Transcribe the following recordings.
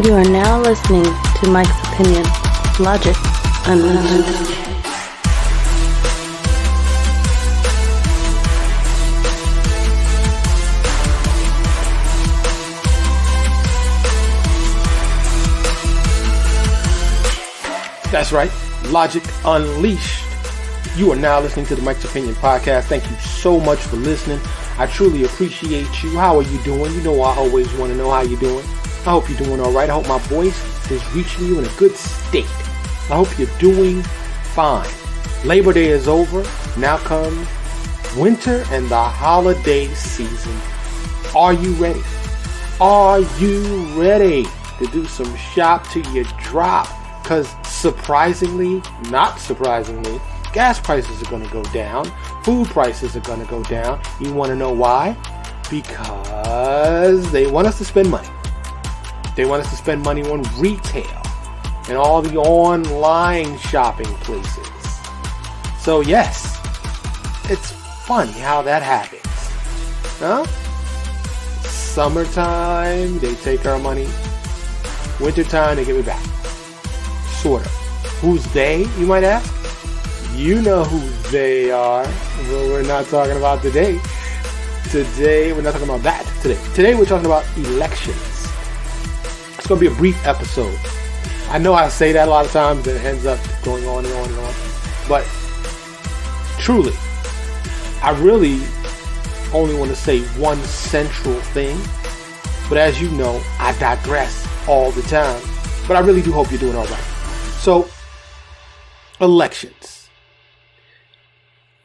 You are now listening to Mike's Opinion, Logic Unlimited. That's right, Logic Unleashed. You are now listening to the Mike's Opinion podcast. Thank you so much for listening. I truly appreciate you. How are you doing? You know I always want to know how you're doing. I hope you're doing all right. I hope my voice is reaching you in a good state. I hope you're doing fine. Labor Day is over. Now comes winter and the holiday season. Are you ready? Are you ready to do some shop till you drop? Because surprisingly, not surprisingly, gas prices are going to go down. Food prices are going to go down. You want to know why? Because they want us to spend money. They want us to spend money on retail and all the online shopping places. So yes, it's funny how that happens. Huh? Summertime, they take our money. Wintertime, they give it back. Sort of. Who's they, you might ask? You know who they are. Well, we're not talking about today. Today, we're not talking about that today. Today, we're talking about elections. It's going to be a brief episode. I know I say that a lot of times, and it ends up going on and on and on. But truly, I really only want to say one central thing. But as you know, I digress all the time. But I really do hope you're doing all right. So, elections.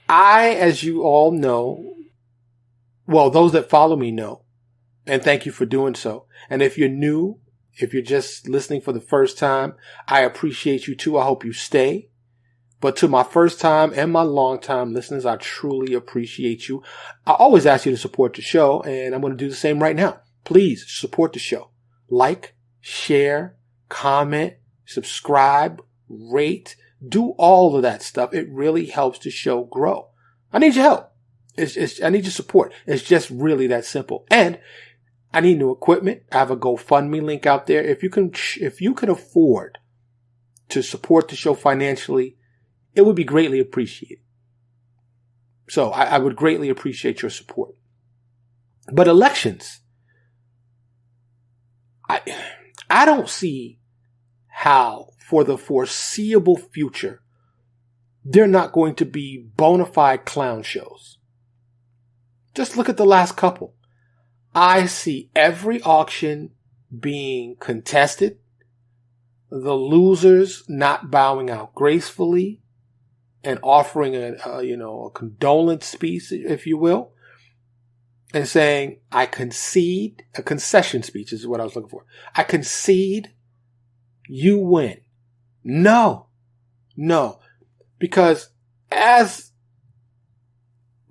As you all know, well, those that follow me know, and thank you for doing so. And if you're new, if you're just listening for the first time, I appreciate you too. I hope you stay. But to my first time and my long time listeners, I truly appreciate you. I always ask you to support the show, and I'm going to do the same right now. Please support the show. Like, share, comment, subscribe, rate, do all of that stuff. It really helps the show grow. I need your help. I need your support. It's just really that simple. And I need new equipment. I have a GoFundMe link out there. If you can afford to support the show financially, it would be greatly appreciated. So I would greatly appreciate your support. But elections, I don't see how for the foreseeable future they're not going to be bona fide clown shows. Just look at the last couple. I see every auction being contested, the losers not bowing out gracefully and offering a condolence speech, if you will, and saying, I concede, a concession speech is what I was looking for. I concede, you win. No, because as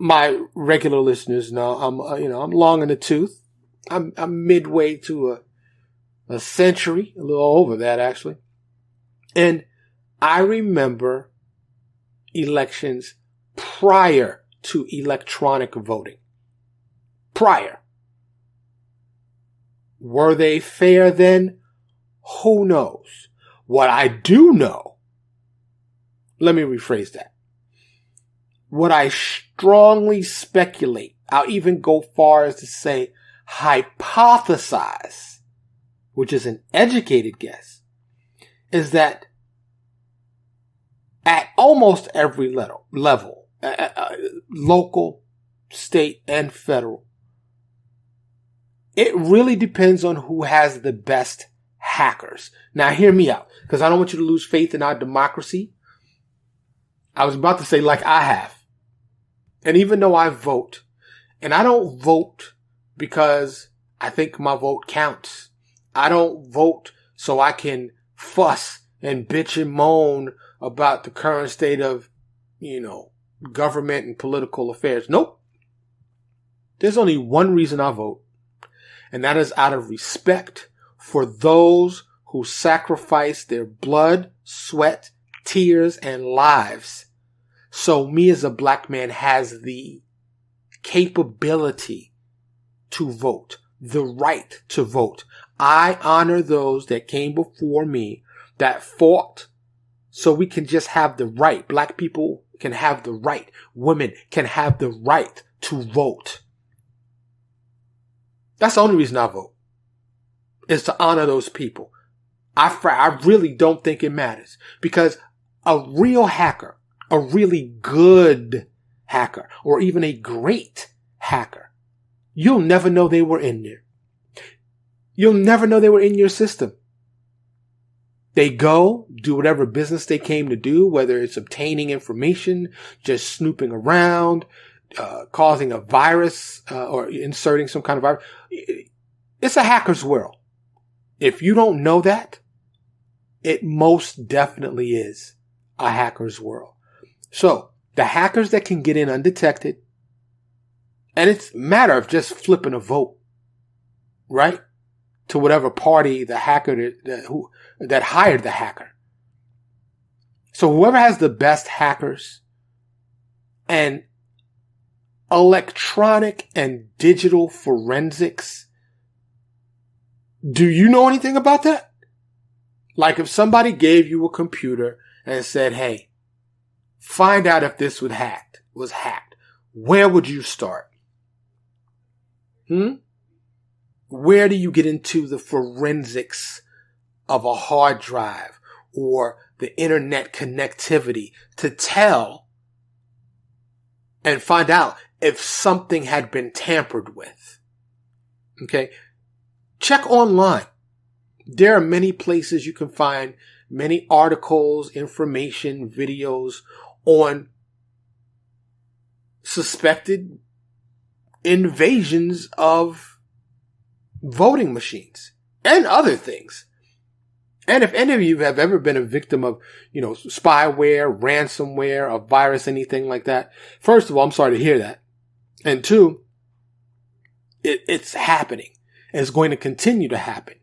my regular listeners know, I'm long in the tooth. I'm midway to a century, a little over that actually. And I remember elections prior to electronic voting. Prior. Were they fair then? Who knows? What I do know, let me rephrase that. What I strongly speculate, I'll even go far as to say hypothesize, which is an educated guess, is that at almost every level, local, state, and federal, it really depends on who has the best hackers. Now hear me out, because I don't want you to lose faith in our democracy. I was about to say like I have. And even though I vote, and I don't vote because I think my vote counts. I don't vote so I can fuss and bitch and moan about the current state of, government and political affairs. Nope. There's only one reason I vote, and that is out of respect for those who sacrifice their blood, sweat, tears, and lives so me as a black man has the capability to vote. the right to vote. I honor those that came before me that fought so we can just have the right. Black people can have the right. Women can have the right to vote. That's the only reason I vote, is to honor those people. I really don't think it matters, because a real hacker, a really good hacker, or even a great hacker, you'll never know they were in there. You'll never know they were in your system. They go, do whatever business they came to do, whether it's obtaining information, just snooping around, causing a virus, or inserting some kind of virus. It's a hacker's world. If you don't know that, it most definitely is a hacker's world. So the hackers that can get in undetected, and it's a matter of just flipping a vote, right? To whatever party the hacker that hired the hacker. So whoever has the best hackers and electronic and digital forensics, do you know anything about that? Like if somebody gave you a computer and said, hey, find out if this was hacked, where would you start? Where do you get into the forensics of a hard drive or the internet connectivity to tell and find out if something had been tampered with? Okay. Check online. There are many places you can find many articles, information, videos on suspected invasions of voting machines and other things. And if any of you have ever been a victim of, spyware, ransomware, a virus, anything like that, first of all, I'm sorry to hear that. And two, it's happening. And it's going to continue to happen.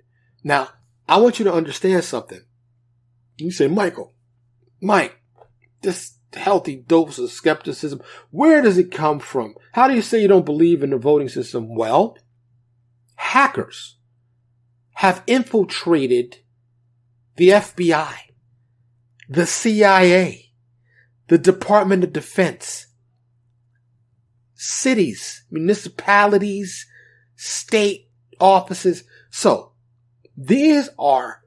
Now, I want you to understand something. You say, Mike, this healthy dose of skepticism, where does it come from? How do you say you don't believe in the voting system? Well, hackers have infiltrated the FBI, the CIA, the Department of Defense, cities, municipalities, state offices. So these are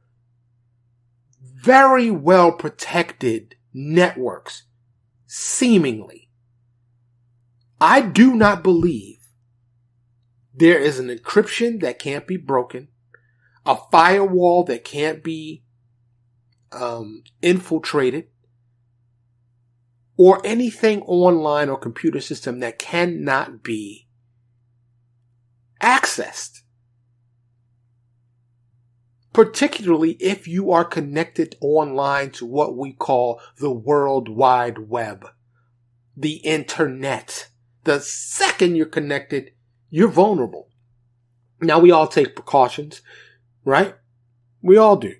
very well protected networks, seemingly. I do not believe there is an encryption that can't be broken, a firewall that can't be infiltrated, or anything online or computer system that cannot be accessed. Particularly if you are connected online to what we call the World Wide Web, the internet. The second you're connected, you're vulnerable. Now, we all take precautions, right? We all do.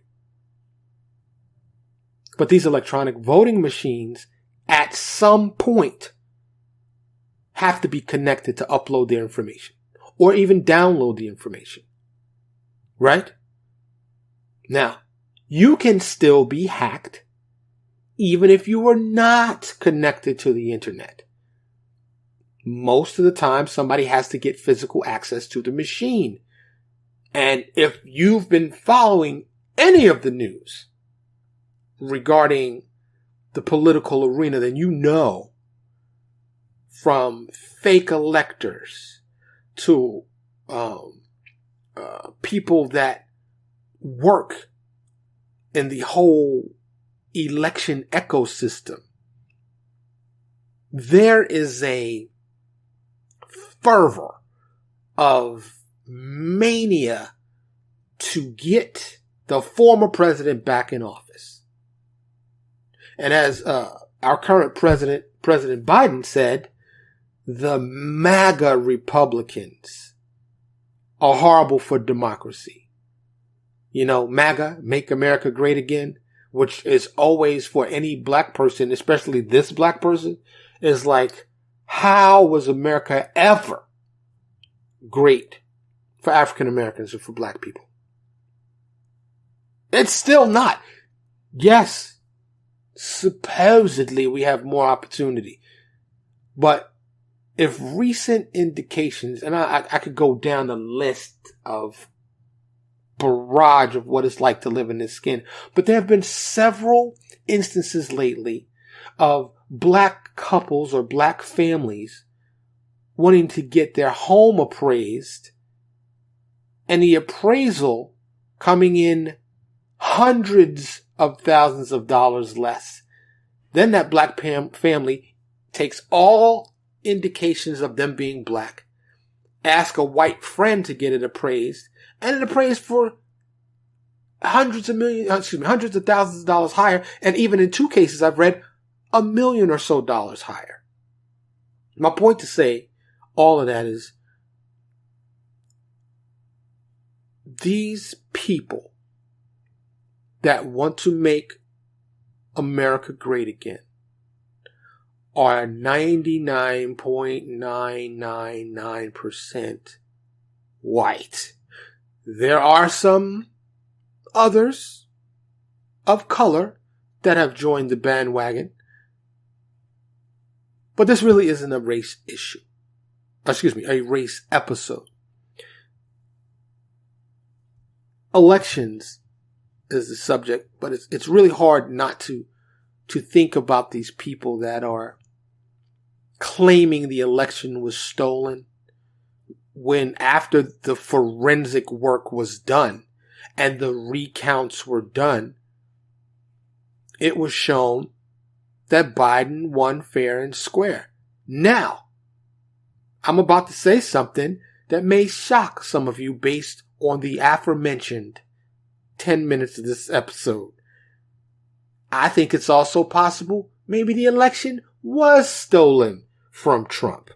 But these electronic voting machines, at some point, have to be connected to upload their information or even download the information, right? Now, you can still be hacked even if you were not connected to the internet. Most of the time, somebody has to get physical access to the machine. And if you've been following any of the news regarding the political arena, then you know, from fake electors to people that work in the whole election ecosystem, there is a fervor of mania to get the former president back in office. And as our current president, President Biden, said, the MAGA Republicans are horrible for democracy. MAGA, Make America Great Again, which is always for any black person, especially this black person, is like, how was America ever great for African Americans or for black people. It's still not. Yes, supposedly we have more opportunity. But if recent indications, and I could go down the list of barrage of what it's like to live in this skin, but there have been several instances lately of black couples or black families wanting to get their home appraised, and the appraisal coming in hundreds of thousands of dollars less. Then that black family takes all indications of them being black, ask a white friend to get it appraised, and it appraised for hundreds of thousands of dollars higher, and even in two cases I've read $1 million or so higher. My point to say all of that is these people that want to make America great again are 99.999% white. There are some others of color that have joined the bandwagon, but this really isn't a race issue. A race episode. Elections is the subject, but it's really hard not to think about these people that are claiming the election was stolen when, after the forensic work was done and the recounts were done, it was shown that Biden won fair and square. Now, I'm about to say something that may shock some of you based on the aforementioned 10 minutes of this episode. I think it's also possible maybe the election was stolen from Trump.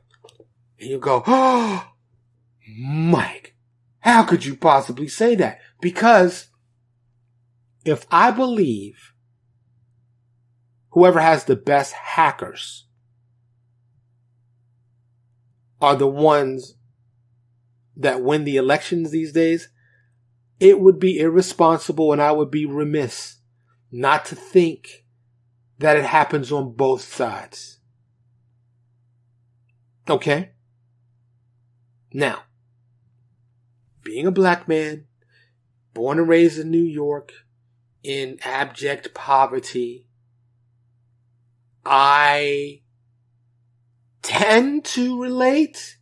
And you go, oh, Mike, how could you possibly say that? Because if I believe whoever has the best hackers are the ones that win the elections these days, it would be irresponsible and I would be remiss not to think that it happens on both sides. Okay? Now, being a black man, born and raised in New York, in abject poverty, I tend to relate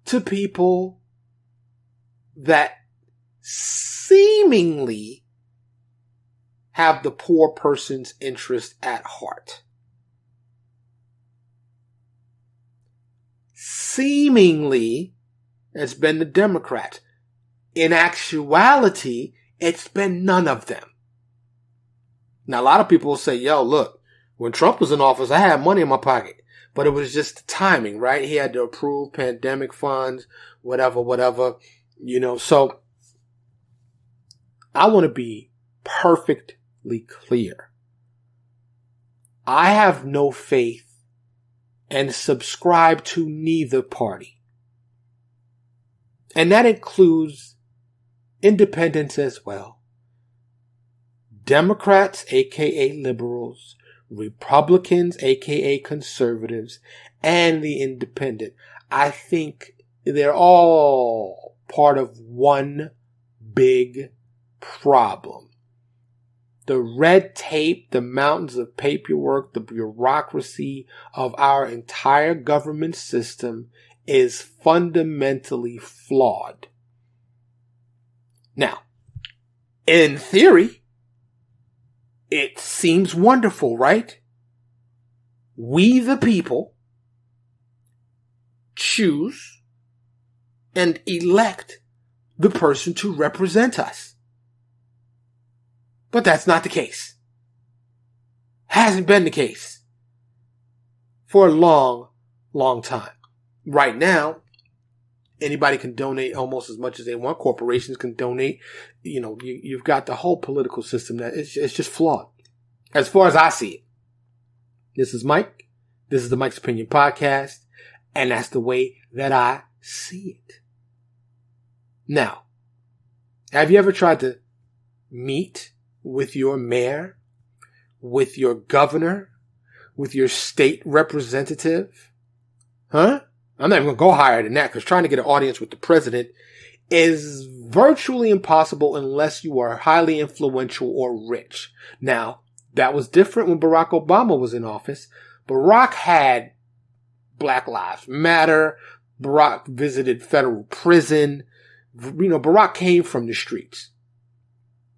to people that seemingly have the poor person's interest at heart. Seemingly, it's been the Democrats. In actuality, it's been none of them. Now, a lot of people will say, yo, look, when Trump was in office, I had money in my pocket. But it was just the timing, right? He had to approve pandemic funds, whatever. So I want to be perfectly clear. I have no faith and subscribe to neither party. And that includes independents as well. Democrats, aka liberals, Republicans, aka conservatives, and the independent. I think they're all part of one big problem. The red tape, the mountains of paperwork, the bureaucracy of our entire government system is fundamentally flawed. Now, in theory, it seems wonderful, right? We, the people, choose and elect the person to represent us. But that's not the case. Hasn't been the case for a long, long time. Right now, anybody can donate almost as much as they want. Corporations can donate. You've got the whole political system that it's just flawed. As far as I see it. This is Mike. This is the Mike's Opinion Podcast. And that's the way that I see it. Now, have you ever tried to meet with your mayor, with your governor, with your state representative? Huh? I'm not even going to go higher than that, because trying to get an audience with the president is virtually impossible unless you are highly influential or rich. Now, that was different when Barack Obama was in office. Barack had Black Lives Matter. Barack visited federal prison. Barack came from the streets.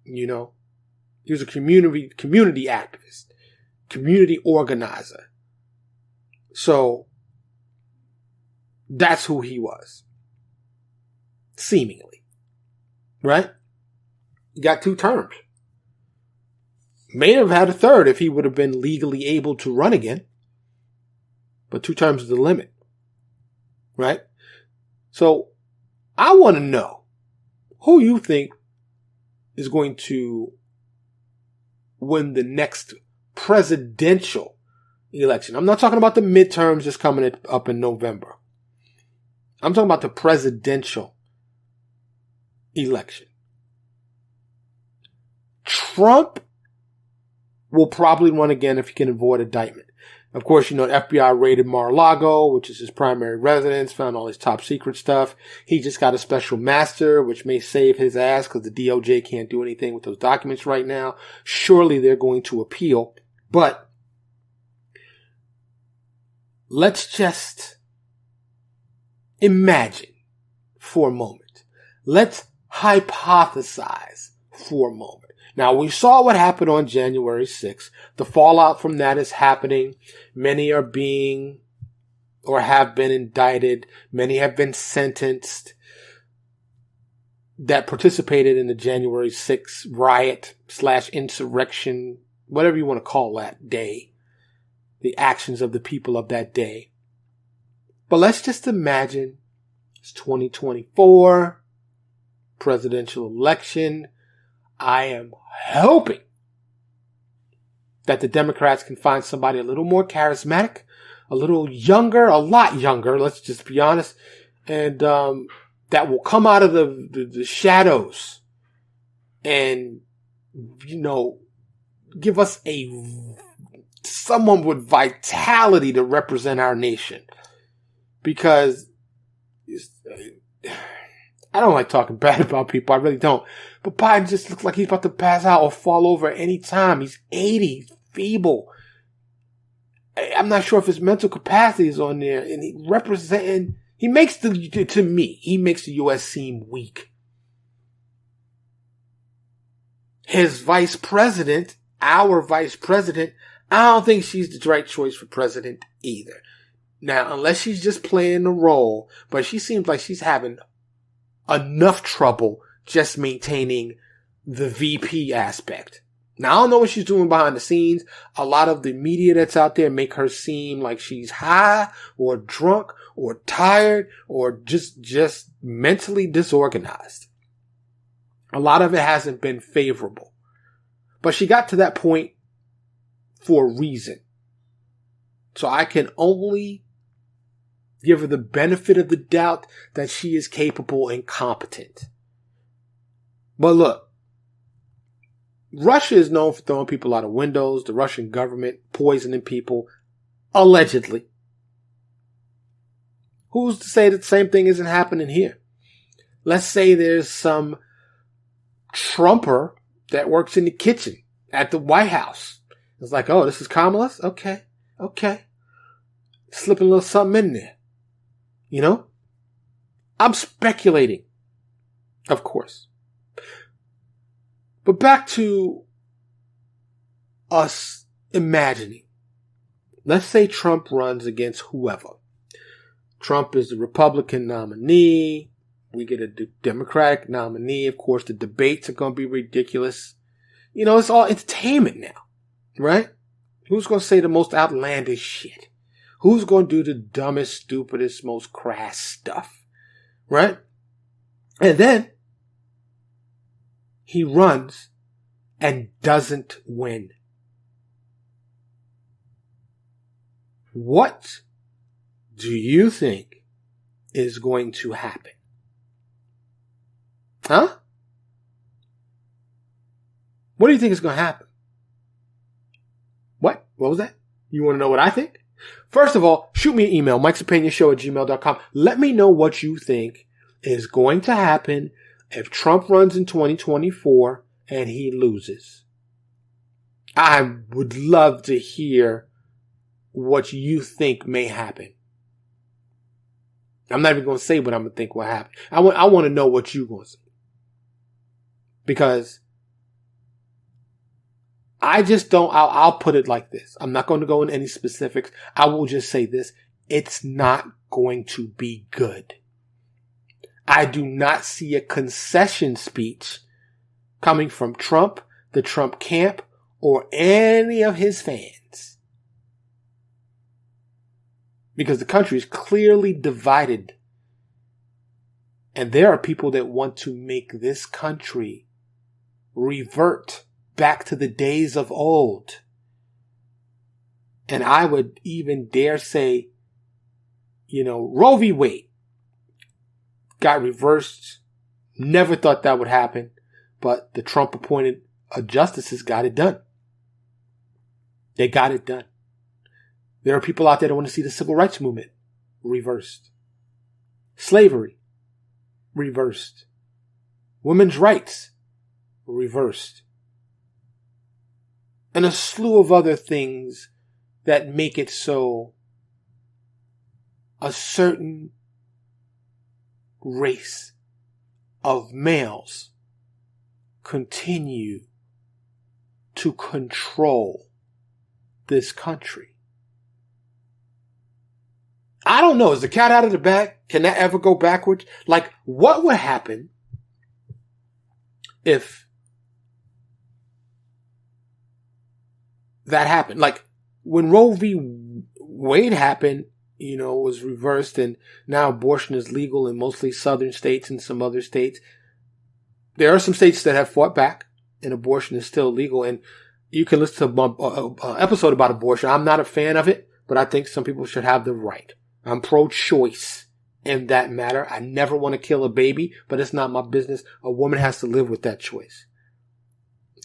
He was a community activist, community organizer. So that's who he was. Seemingly. Right? He got 2 terms. May have had a 3rd if he would have been legally able to run again. But 2 terms is the limit. Right? So, I want to know who you think is going to win the next presidential election. I'm not talking about the midterms just coming up in November. I'm talking about the presidential election. Trump will probably run again if he can avoid indictment. Of course, the FBI raided Mar-a-Lago, which is his primary residence, found all his top secret stuff. He just got a special master, which may save his ass because the DOJ can't do anything with those documents right now. Surely they're going to appeal. But let's just imagine for a moment. Let's hypothesize for a moment. Now, we saw what happened on January 6th. The fallout from that is happening. Many are being or have been indicted. Many have been sentenced that participated in the January 6th riot / insurrection, whatever you want to call that day, the actions of the people of that day. But let's just imagine it's 2024, presidential election. I am hoping that the Democrats can find somebody a little more charismatic, a little younger, a lot younger, let's just be honest, and that will come out of the shadows and, give us someone with vitality to represent our nation. Because I don't like talking bad about people. I really don't. But Biden just looks like he's about to pass out or fall over at any time. He's 80, he's feeble. I'm not sure if his mental capacity is on there. And he makes the U.S. seem weak. His vice president, our vice president, I don't think she's the right choice for president either. Now, unless she's just playing the role, but she seems like she's having enough trouble just maintaining the VP aspect. Now, I don't know what she's doing behind the scenes. A lot of the media that's out there make her seem like she's high or drunk or tired or just mentally disorganized. A lot of it hasn't been favorable. But she got to that point for a reason. So I can only give her the benefit of the doubt that she is capable and competent. But look, Russia is known for throwing people out of windows, the Russian government poisoning people, allegedly. Who's to say that the same thing isn't happening here? Let's say there's some Trumper that works in the kitchen at the White House. It's like, oh, this is Kamala's? Okay. Slipping a little something in there. I'm speculating, of course. But back to us imagining. Let's say Trump runs against whoever. Trump is the Republican nominee. We get a Democratic nominee. Of course, the debates are going to be ridiculous. It's all entertainment now, right? Who's going to say the most outlandish shit? Who's going to do the dumbest, stupidest, most crass stuff? Right? And then he runs and doesn't win. What do you think is going to happen? Huh? What do you think is going to happen? What? What was that? You want to know what I think? First of all, shoot me an email, mikesopinionshow@gmail.com. Let me know what you think is going to happen if Trump runs in 2024 and he loses. I would love to hear what you think may happen. I'm not even going to say what I'm going to think will happen. I want to know what you're going to say. Because I just don't, I'll put it like this. I'm not going to go into any specifics. I will just say this. It's not going to be good. I do not see a concession speech coming from Trump, the Trump camp, or any of his fans. Because the country is clearly divided. And there are people that want to make this country revert back to the days of old. And I would even dare say, Roe v. Wade got reversed. Never thought that would happen. But the Trump appointed justices got it done. They got it done. There are people out there that want to see the civil rights movement reversed. Slavery reversed. Women's rights reversed. And a slew of other things that make it so a certain race of males continue to control this country. I don't know. Is the cat out of the bag? Can that ever go backwards? Like, what would happen if that happened? Like, when Roe v. Wade happened, was reversed, and now abortion is legal in mostly southern states and some other states. There are some states that have fought back, and abortion is still legal. And you can listen to my episode about abortion. I'm not a fan of it, but I think some people should have the right. I'm pro-choice in that matter. I never want to kill a baby, but it's not my business. A woman has to live with that choice.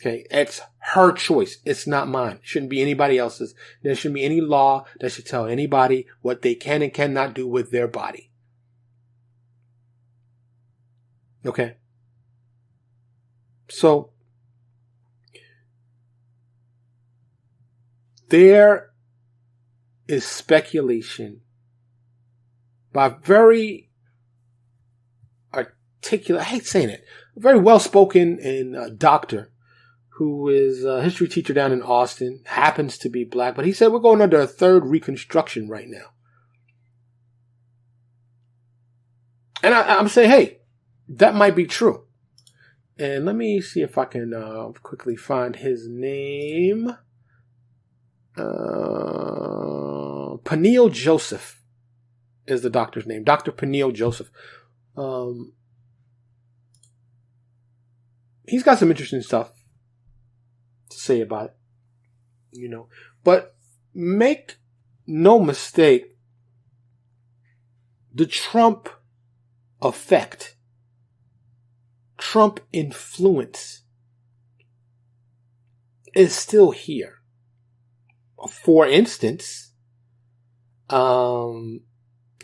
Okay, it's her choice. It's not mine. It shouldn't be anybody else's. There shouldn't be any law that should tell anybody what they can and cannot do with their body. Okay. So, there is speculation by very articulate, I hate saying it, very well-spoken and doctor who is a history teacher down in Austin, happens to be black, but he said we're going under a third Reconstruction right now. And I'm saying, hey, that might be true. And let me see if I can quickly find his name. Peniel Joseph is the doctor's name. Dr. Peniel Joseph. He's got some interesting stuff to say about it. But make no mistake, the Trump effect, Trump influence is still here. For instance, in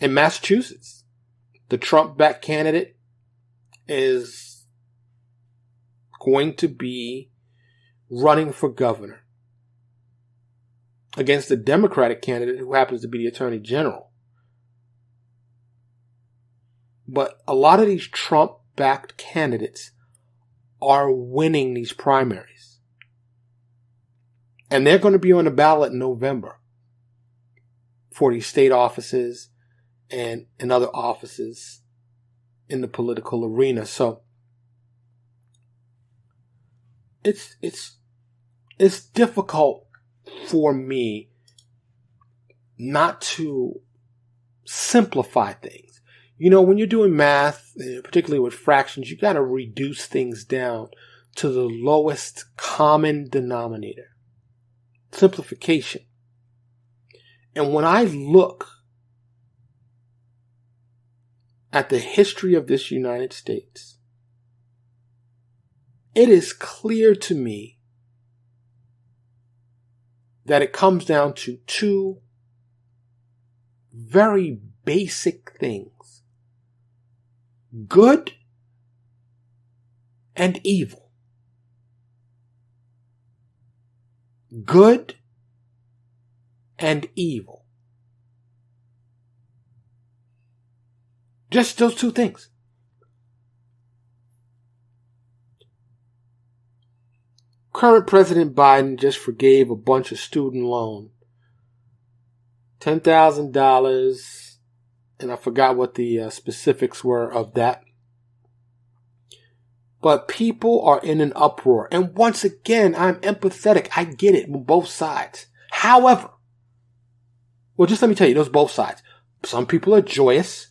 Massachusetts, the Trump-backed candidate is going to be running for governor against the Democratic candidate who happens to be the Attorney General. But a lot of these Trump-backed candidates are winning these primaries. And they're going to be on the ballot in November for these state offices and other offices in the political arena. So it's difficult for me not to simplify things. When you're doing math, particularly with fractions, you got to reduce things down to the lowest common denominator. Simplification. And when I look at the history of this United States, it is clear to me that it comes down to two very basic things: good and evil. Good and evil. Just those two things. Current President Biden just forgave a bunch of student loan. $10,000, and I forgot what the specifics were of that. But people are in an uproar. And once again, I'm empathetic. I get it on both sides. However, well, just let me tell you, those both sides. Some people are joyous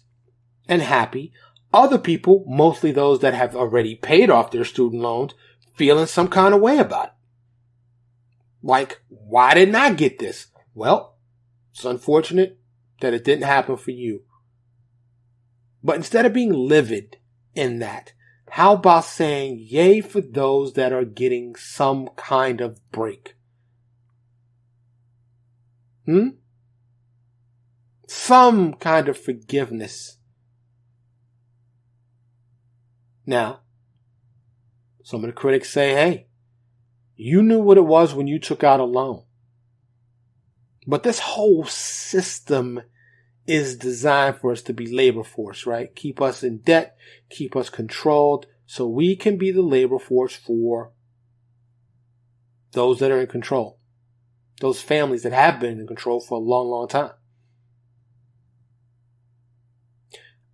and happy. Other people, mostly those that have already paid off their student loans, feeling some kind of way about it. Like, why didn't I get this? Well, it's unfortunate that it didn't happen for you. But instead of being livid in that, how about saying yay for those that are getting some kind of break? Some kind of forgiveness. Now, some of the critics say, hey, you knew what it was when you took out a loan. But this whole system is designed for us to be labor force, right? Keep us in debt, keep us controlled, so we can be the labor force for those that are in control. Those families that have been in control for a long, long time.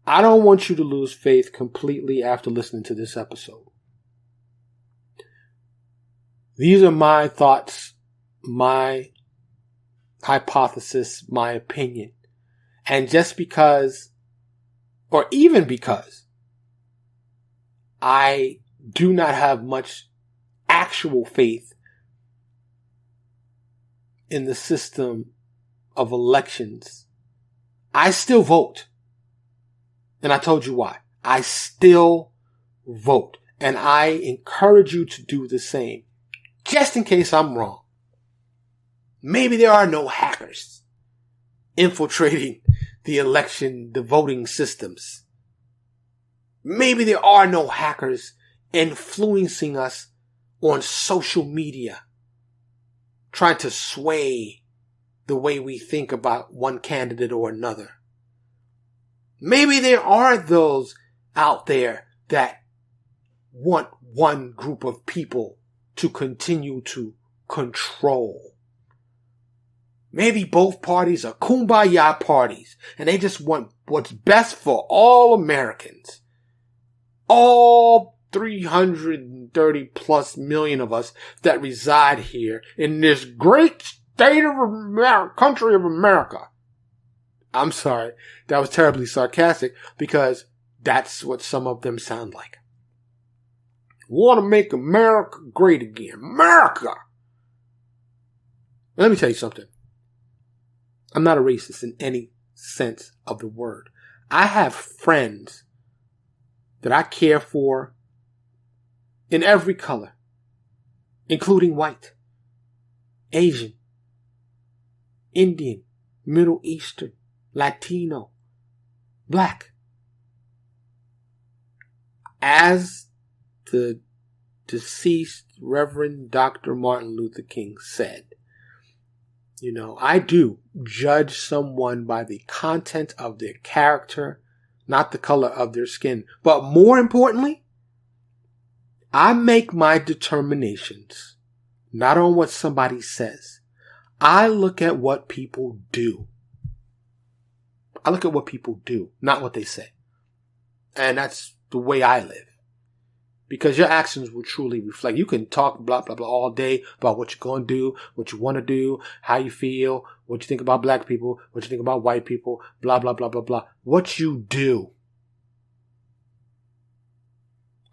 I don't want you to lose faith completely after listening to this episode. These are my thoughts, my hypothesis, my opinion. And just because, or even because, I do not have much actual faith in the system of elections, I still vote. And I told you why. I still vote. And I encourage you to do the same. Just in case I'm wrong. Maybe there are no hackers infiltrating the election, the voting systems. Maybe there are no hackers influencing us on social media, trying to sway the way we think about one candidate or another. Maybe there are those out there that want one group of people to continue to control. Maybe both parties are kumbaya parties and they just want what's best for all Americans. All 330 plus million of us that reside here in this great state of America, country of America. I'm sorry, that was terribly sarcastic because that's what some of them sound like. Want to make America great again. America! Let me tell you something. I'm not a racist in any sense of the word. I have friends that I care for in every color, including white, Asian, Indian, Middle Eastern, Latino, black. As the deceased Reverend Dr. Martin Luther King said, I do judge someone by the content of their character, not the color of their skin. But more importantly, I make my determinations not on what somebody says. I look at what people do. I look at what people do, not what they say. And that's the way I live. Because your actions will truly reflect. You can talk blah, blah, blah all day about what you're going to do, what you want to do, how you feel, what you think about black people, what you think about white people, blah, blah, blah, blah, blah. What you do.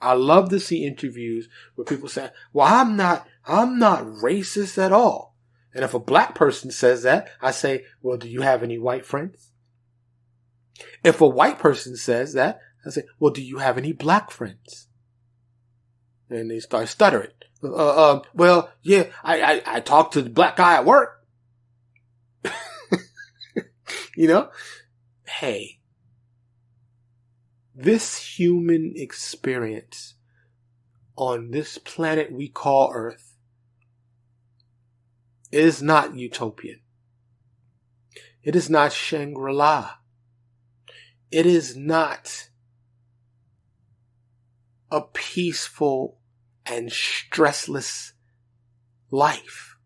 I love to see interviews where people say, well, I'm not racist at all. And if a black person says that, I say, well, do you have any white friends? If a white person says that, I say, well, do you have any black friends? And they start stuttering. Well, yeah, I talked to the black guy at work. You know? Hey, this human experience on this planet we call Earth is not utopian. It is not Shangri-La. It is not a peaceful and stressless life.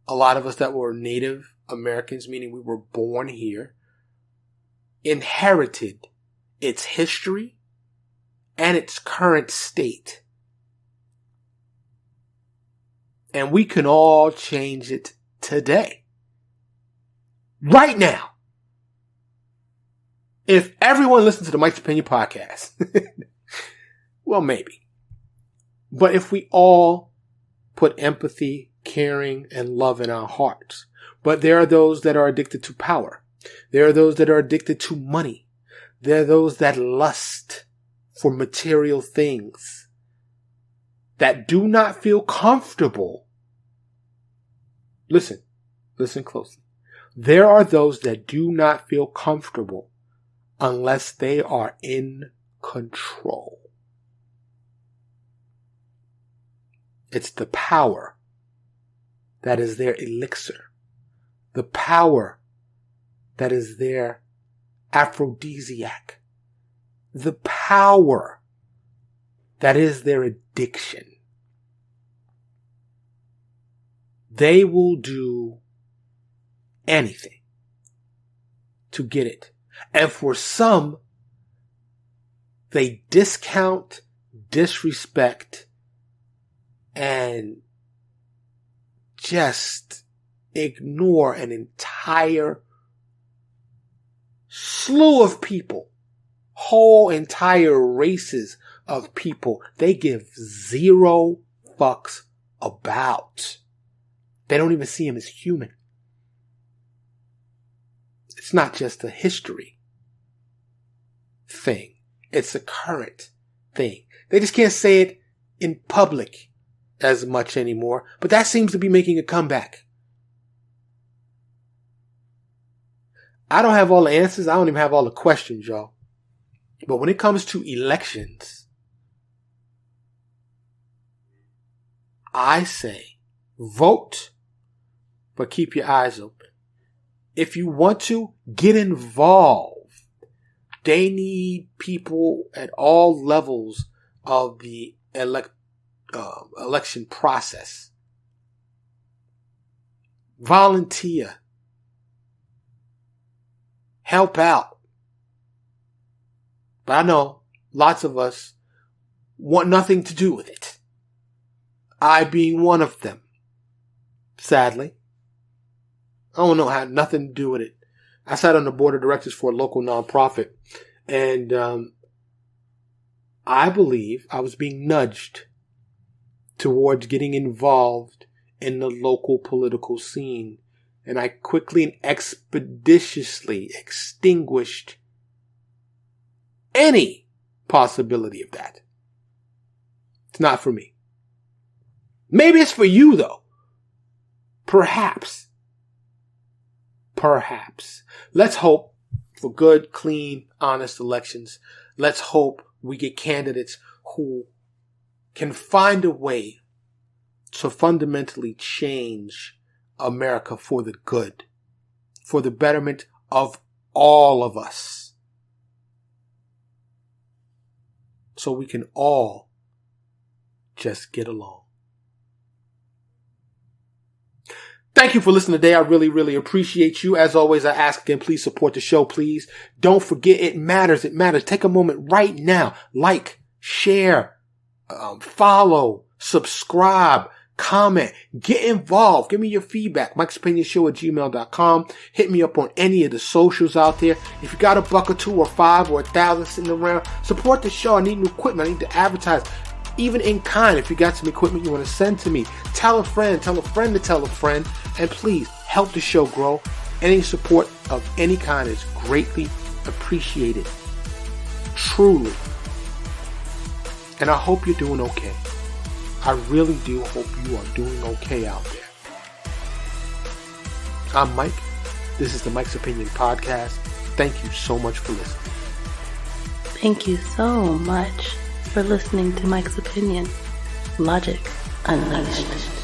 A lot of us that were Native Americans, meaning we were born here, inherited its history and its current state. And we can all change it today. Right now. If everyone listens to the Mike's Opinion podcast, well, maybe. But if we all put empathy, caring, and love in our hearts. But there are those that are addicted to power. There are those that are addicted to money. There are those that lust for material things, that do not feel comfortable. Listen closely. There are those that do not feel comfortable unless they are in control. It's the power that is their elixir. The power that is their aphrodisiac. The power that is their addiction. They will do anything to get it. And for some, they discount, disrespect, and just ignore an entire slew of people, whole entire races of people they give zero fucks about. They don't even see him as human. It's not just a history thing. It's a current thing. They just can't say it in public as much anymore, but that seems to be making a comeback. I don't have all the answers. I don't even have all the questions, y'all. But when it comes to elections, I say vote, but keep your eyes open. If you want to, get involved. They need people at all levels of the election process. Volunteer. Help out. But I know lots of us want nothing to do with it. I being one of them. Sadly. I don't know, had nothing to do with it. I sat on the board of directors for a local nonprofit, and I believe I was being nudged towards getting involved in the local political scene. And I quickly and expeditiously extinguished any possibility of that. It's not for me. Maybe it's for you, though. Perhaps. Let's hope for good, clean, honest elections. Let's hope we get candidates who can find a way to fundamentally change America for the good, for the betterment of all of us, so we can all just get along. Thank you for listening today. I really, really appreciate you. As always, I ask again, please support the show, please. Don't forget, it matters. It matters. Take a moment right now. Like, share, follow, subscribe, comment, get involved. Give me your feedback. Mike'sOpinionShow@gmail.com. Hit me up on any of the socials out there. If you got $1 or $2 or $5 or $1,000 sitting around, support the show. I need new equipment. I need to advertise. Even in kind, if you got some equipment you want to send to me, tell a friend to tell a friend, and please help the show grow. Any support of any kind is greatly appreciated. Truly. And I hope you're doing okay. I really do hope you are doing okay out there. I'm Mike. This is the Mike's Opinion Podcast. Thank you so much for listening. Thank you so much for listening to Mike's Opinion. Logic Unleashed.